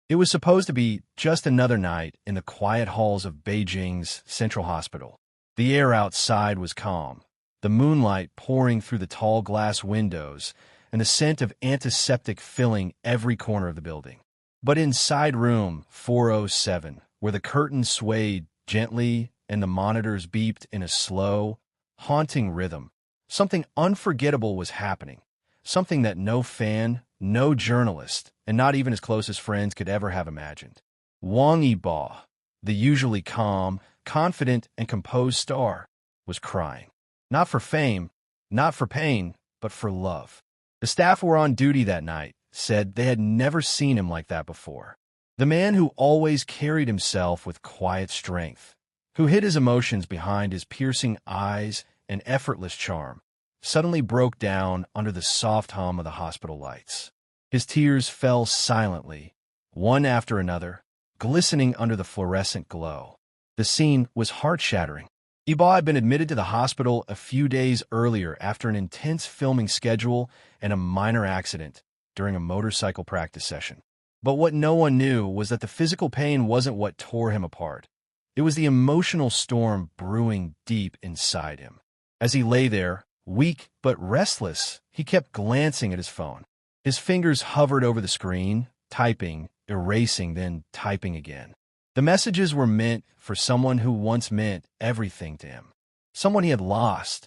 It was supposed to be just another night in the quiet halls of Beijing's Central Hospital. The air outside was calm, the moonlight pouring through the tall glass windows, and the scent of antiseptic filling every corner of the building. But inside room 407, where the curtains swayed gently and the monitors beeped in a slow, haunting rhythm, something unforgettable was happening, something that no fan, no journalist, and not even his closest friends could ever have imagined. Wang Yibo, the usually calm, confident, and composed star, was crying. Not for fame, not for pain, but for love. The staff who were on duty that night said they had never seen him like that before. The man who always carried himself with quiet strength, who hid his emotions behind his piercing eyes and effortless charm, suddenly broke down under the soft hum of the hospital lights. His tears fell silently, one after another, glistening under the fluorescent glow. The scene was heart-shattering. Yibo had been admitted to the hospital a few days earlier after an intense filming schedule and a minor accident during a motorcycle practice session. But what no one knew was that the physical pain wasn't what tore him apart. It was the emotional storm brewing deep inside him. As he lay there, weak but restless, he kept glancing at his phone. His fingers hovered over the screen, typing, erasing, then typing again. The messages were meant for someone who once meant everything to him. Someone he had lost,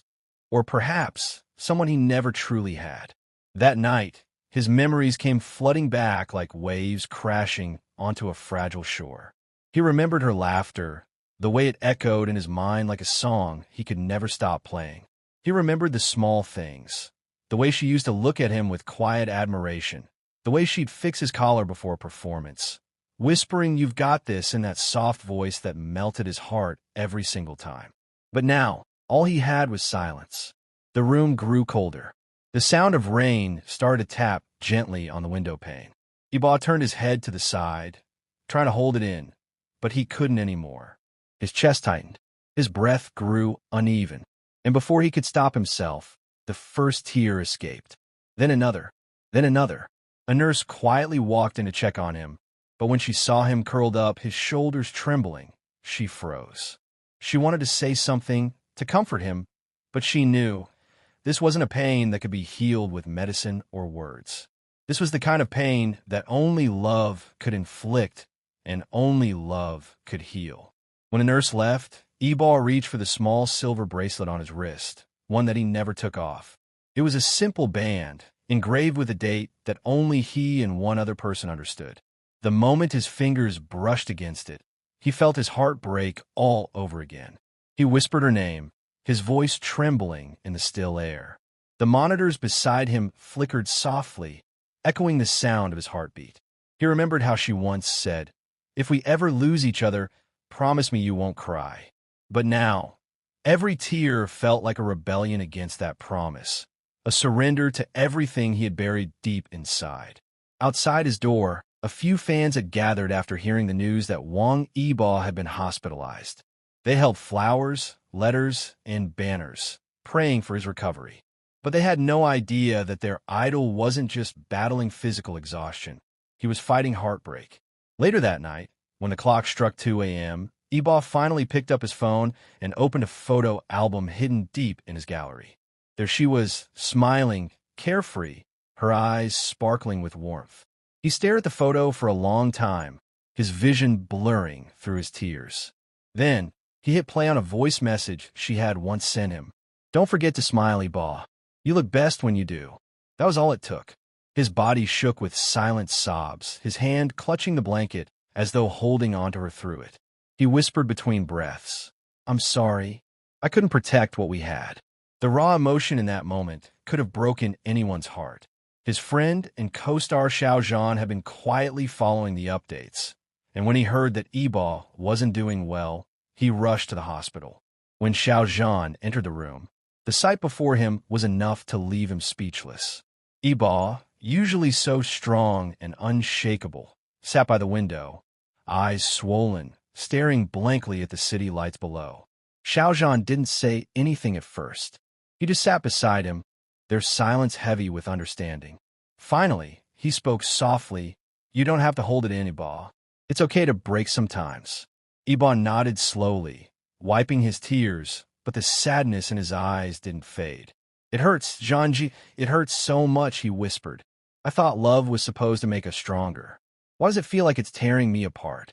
or perhaps someone he never truly had. That night, his memories came flooding back like waves crashing onto a fragile shore. He remembered her laughter, the way it echoed in his mind like a song he could never stop playing. He remembered the small things, the way she used to look at him with quiet admiration, the way she'd fix his collar before a performance, whispering, "You've got this," in that soft voice that melted his heart every single time. But now, all he had was silence. The room grew colder. The sound of rain started to tap gently on the window pane. Yibo turned his head to the side, trying to hold it in, but he couldn't anymore. His chest tightened. His breath grew uneven. And before he could stop himself, the first tear escaped. Then another. Then another. A nurse quietly walked in to check on him, but when she saw him curled up, his shoulders trembling, she froze. She wanted to say something, to comfort him, but she knew this wasn't a pain that could be healed with medicine or words. This was the kind of pain that only love could inflict and only love could heal. When the nurse left, Yibo reached for the small silver bracelet on his wrist, one that he never took off. It was a simple band, engraved with a date that only he and one other person understood. The moment his fingers brushed against it, he felt his heart break all over again. He whispered her name, his voice trembling in the still air. The monitors beside him flickered softly, echoing the sound of his heartbeat. He remembered how she once said, "If we ever lose each other, promise me you won't cry." But now, every tear felt like a rebellion against that promise, a surrender to everything he had buried deep inside. Outside his door, a few fans had gathered after hearing the news that Wang Yibo had been hospitalized. They held flowers, letters, and banners, praying for his recovery. But they had no idea that their idol wasn't just battling physical exhaustion. He was fighting heartbreak. Later that night, when the clock struck 2 a.m., Yibo finally picked up his phone and opened a photo album hidden deep in his gallery. There she was, smiling, carefree, her eyes sparkling with warmth. He stared at the photo for a long time, his vision blurring through his tears. Then, he hit play on a voice message she had once sent him. "Don't forget to smile, Yibo. You look best when you do." That was all it took. His body shook with silent sobs, his hand clutching the blanket as though holding onto her through it. He whispered between breaths, "I'm sorry. I couldn't protect what we had." The raw emotion in that moment could have broken anyone's heart. His friend and co-star Xiao Zhan had been quietly following the updates, and when he heard that Yibo wasn't doing well, he rushed to the hospital. When Xiao Zhan entered the room, the sight before him was enough to leave him speechless. Yibo, usually so strong and unshakable, sat by the window, eyes swollen, staring blankly at the city lights below. Xiao Zhan didn't say anything at first. He just sat beside him, their silence heavy with understanding. Finally, he spoke softly You don't have to hold it in, Iba. It's okay to break sometimes. Iba nodded slowly, wiping his tears, but the sadness in his eyes didn't fade. It hurts, Janji. It hurts so much, he whispered. I thought love was supposed to make us stronger. Why does it feel like it's tearing me apart?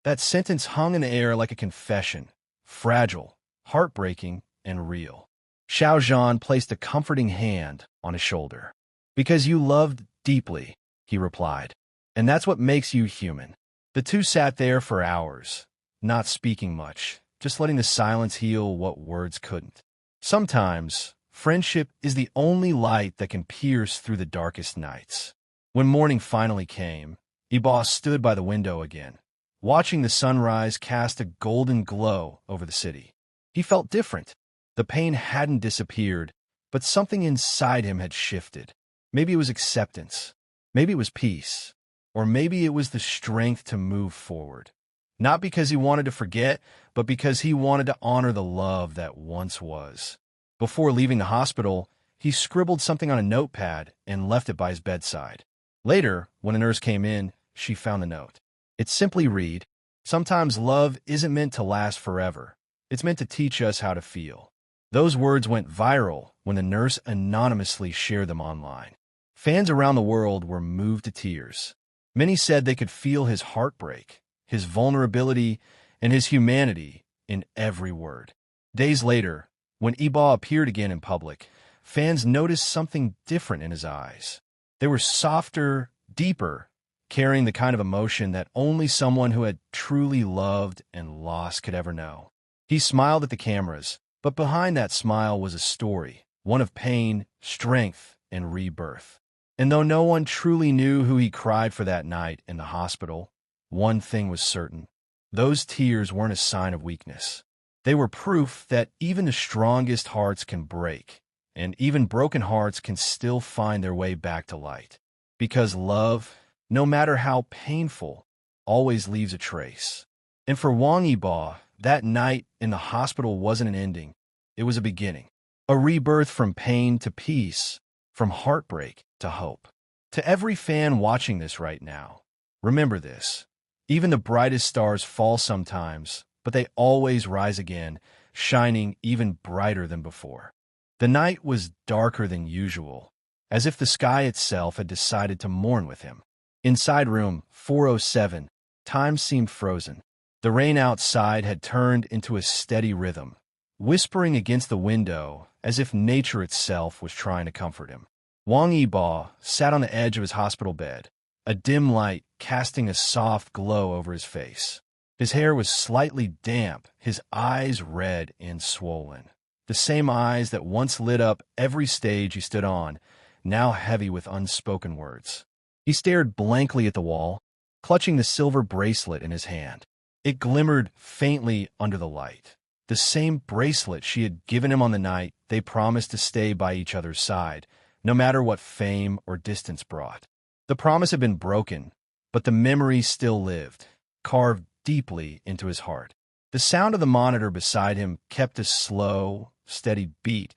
That sentence hung in the air like a confession, fragile, heartbreaking, and real. Xiao Zhan placed a comforting hand on his shoulder. Because you loved deeply, he replied. And that's what makes you human. The two sat there for hours, not speaking much, just letting the silence heal what words couldn't. Sometimes, friendship is the only light that can pierce through the darkest nights. When morning finally came, Iba stood by the window again, watching the sunrise cast a golden glow over the city. He felt different. The pain hadn't disappeared, but something inside him had shifted. Maybe it was acceptance. Maybe it was peace. Or maybe it was the strength to move forward. Not because he wanted to forget, but because he wanted to honor the love that once was. Before leaving the hospital, he scribbled something on a notepad and left it by his bedside. Later, when a nurse came in, she found the note. It simply read, "Sometimes love isn't meant to last forever. It's meant to teach us how to feel." Those words went viral when the nurse anonymously shared them online. Fans around the world were moved to tears. Many said they could feel his heartbreak, his vulnerability, and his humanity in every word. Days later, when Iba appeared again in public, fans noticed something different in his eyes. They were softer, deeper, carrying the kind of emotion that only someone who had truly loved and lost could ever know. He smiled at the cameras, but behind that smile was a story, one of pain, strength, and rebirth. And though no one truly knew who he cried for that night in the hospital, one thing was certain. Those tears weren't a sign of weakness. They were proof that even the strongest hearts can break, and even broken hearts can still find their way back to light. Because love, no matter how painful, always leaves a trace. And for Wang Yibo, that night in the hospital wasn't an ending. It was a beginning. A rebirth from pain to peace, from heartbreak to hope. To every fan watching this right now, remember this. Even the brightest stars fall sometimes, but they always rise again, shining even brighter than before. The night was darker than usual, as if the sky itself had decided to mourn with him. Inside room 407, time seemed frozen. The rain outside had turned into a steady rhythm, whispering against the window as if nature itself was trying to comfort him. Wang Yibo sat on the edge of his hospital bed, a dim light casting a soft glow over his face. His hair was slightly damp, his eyes red and swollen. The same eyes that once lit up every stage he stood on, now heavy with unspoken words. He stared blankly at the wall, clutching the silver bracelet in his hand. It glimmered faintly under the light. The same bracelet she had given him on the night they promised to stay by each other's side, no matter what fame or distance brought. The promise had been broken, but the memory still lived, carved deeply into his heart. The sound of the monitor beside him kept a slow, steady beat,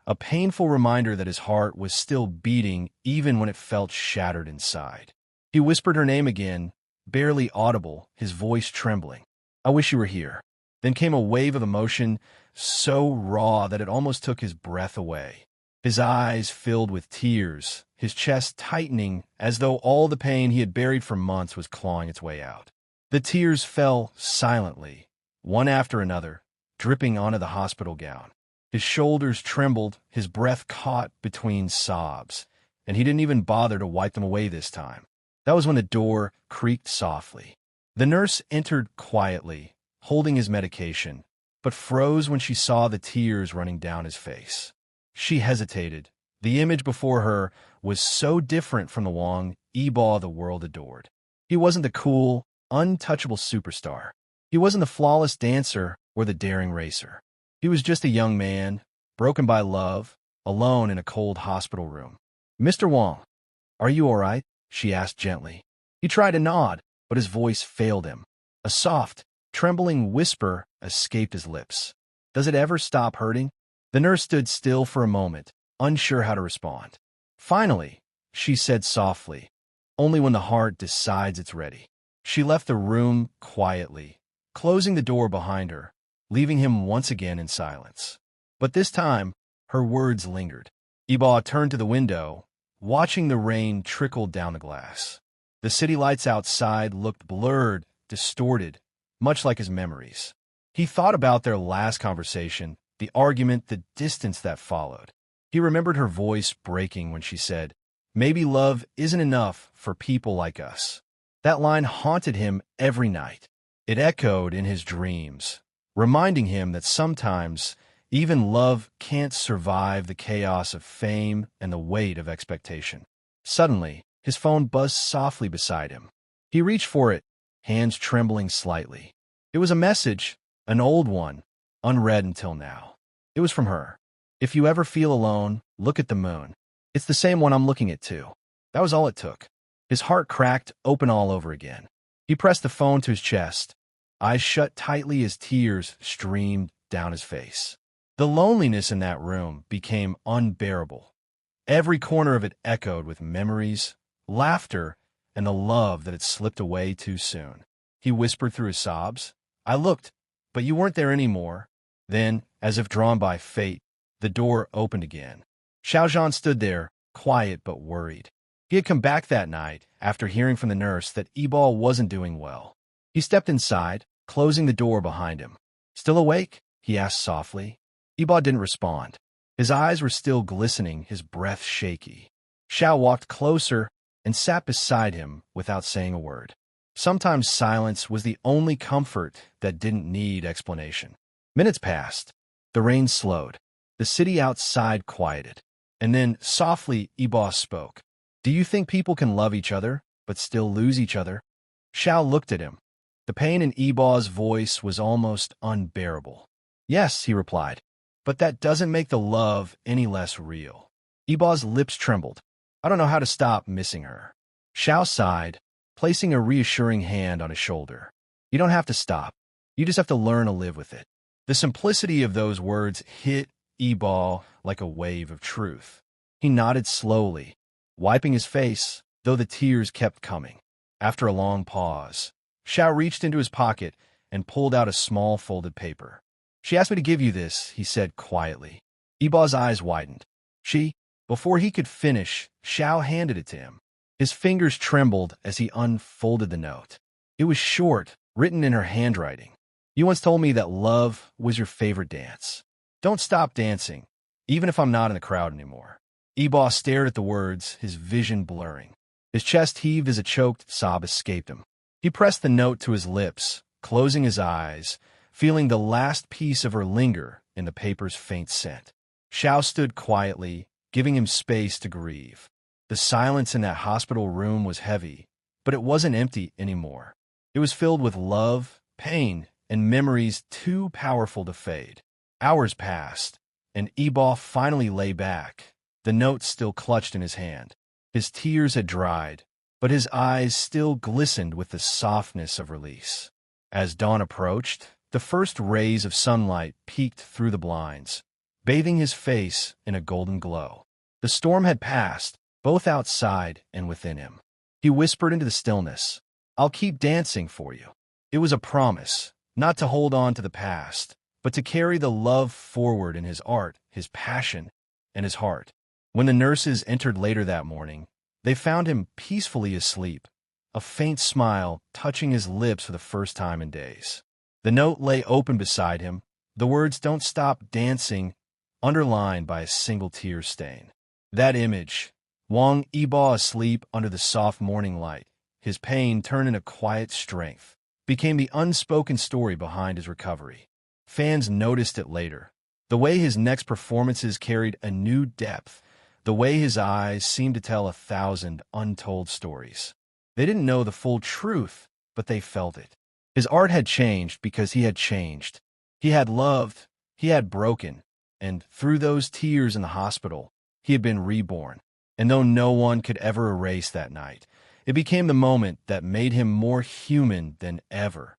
a painful reminder that his heart was still beating even when it felt shattered inside. He whispered her name again, barely audible, his voice trembling. "I wish you were here." Then came a wave of emotion so raw that it almost took his breath away. His eyes filled with tears, his chest tightening as though all the pain he had buried for months was clawing its way out. The tears fell silently, one after another, dripping onto the hospital gown. His shoulders trembled, his breath caught between sobs, and he didn't even bother to wipe them away this time. That was when the door creaked softly. The nurse entered quietly, holding his medication, but froze when she saw the tears running down his face. She hesitated. The image before her was so different from the Wang Yibo the world adored. He wasn't the cool, untouchable superstar. He wasn't the flawless dancer or the daring racer. He was just a young man, broken by love, alone in a cold hospital room. "Mr. Wang, are you all right?" she asked gently. He tried to nod, but his voice failed him. A soft, trembling whisper escaped his lips. "Does it ever stop hurting?" The nurse stood still for a moment, unsure how to respond. Finally, she said softly, only when the heart decides it's ready. She left the room quietly, closing the door behind her, leaving him once again in silence. But this time, her words lingered. Yibo turned to the window, watching the rain trickle down the glass. The city lights outside looked blurred, distorted, much like his memories. He thought about their last conversation, the argument, the distance that followed. He remembered her voice breaking when she said, "Maybe love isn't enough for people like us." That line haunted him every night. It echoed in his dreams, reminding him that sometimes even love can't survive the chaos of fame and the weight of expectation. Suddenly, his phone buzzed softly beside him. He reached for it, hands trembling slightly. It was a message, an old one, unread until now. It was from her. "If you ever feel alone, look at the moon. It's the same one I'm looking at too." That was all it took. His heart cracked open all over again. He pressed the phone to his chest, eyes shut tightly as tears streamed down his face. The loneliness in that room became unbearable. Every corner of it echoed with memories, laughter, and the love that had slipped away too soon. He whispered through his sobs, "I looked, but you weren't there anymore." Then, as if drawn by fate, the door opened again. Xiaozhan stood there, quiet but worried. He had come back that night after hearing from the nurse that Yibo wasn't doing well. He stepped inside, closing the door behind him. "Still awake?" he asked softly. Yibo didn't respond. His eyes were still glistening, his breath shaky. Xiao walked closer and sat beside him without saying a word. Sometimes silence was the only comfort that didn't need explanation. Minutes passed. The rain slowed. The city outside quieted. And then, softly, Yibo spoke. "Do you think people can love each other, but still lose each other?" Xiao looked at him. The pain in Yibo's voice was almost unbearable. "Yes," he replied, "but that doesn't make the love any less real." Yibo's lips trembled. "I don't know how to stop missing her." Xiao sighed, placing a reassuring hand on his shoulder. "You don't have to stop. You just have to learn to live with it." The simplicity of those words hit Yibo like a wave of truth. He nodded slowly, wiping his face, though the tears kept coming. After a long pause, Xiao reached into his pocket and pulled out a small folded paper. "She asked me to give you this," he said quietly. Yibo's eyes widened. Before he could finish, Xiao handed it to him. His fingers trembled as he unfolded the note. It was short, written in her handwriting. "You once told me that love was your favorite dance. Don't stop dancing, even if I'm not in the crowd anymore." Yibo stared at the words, his vision blurring. His chest heaved as a choked sob escaped him. He pressed the note to his lips, closing his eyes, feeling the last piece of her linger in the paper's faint scent. Xiao stood quietly, giving him space to grieve. The silence in that hospital room was heavy, but it wasn't empty anymore. It was filled with love, pain, and memories too powerful to fade. Hours passed, and Yibo finally lay back, the note still clutched in his hand. His tears had dried, but his eyes still glistened with the softness of release. As dawn approached, the first rays of sunlight peeked through the blinds, bathing his face in a golden glow. The storm had passed, both outside and within him. He whispered into the stillness, "I'll keep dancing for you." It was a promise, not to hold on to the past, but to carry the love forward in his art, his passion, and his heart. When the nurses entered later that morning, they found him peacefully asleep, a faint smile touching his lips for the first time in days. The note lay open beside him, the words "Don't stop dancing" underlined by a single tear stain. That image, Wang Yibo asleep under the soft morning light, his pain turned into quiet strength, became the unspoken story behind his recovery. Fans noticed it later. The way his next performances carried a new depth, the way his eyes seemed to tell 1,000 untold stories. They didn't know the full truth, but they felt it. His art had changed because he had changed. He had loved, he had broken, and through those tears in the hospital, he had been reborn. And though no one could ever erase that night, it became the moment that made him more human than ever.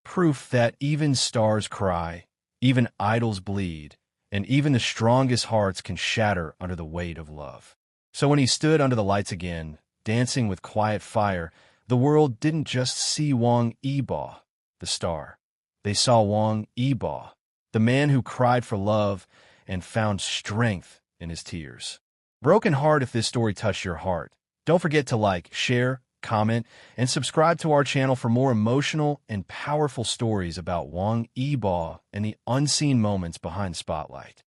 Proof that even stars cry, even idols bleed, and even the strongest hearts can shatter under the weight of love. So when he stood under the lights again, dancing with quiet fire, the world didn't just see Wang Yibo, the star. They saw Wang Yibo, the man who cried for love and found strength in his tears. Broken heart if this story touched your heart. Don't forget to like, share, comment, and subscribe to our channel for more emotional and powerful stories about Wang Yibo and the unseen moments behind the spotlight.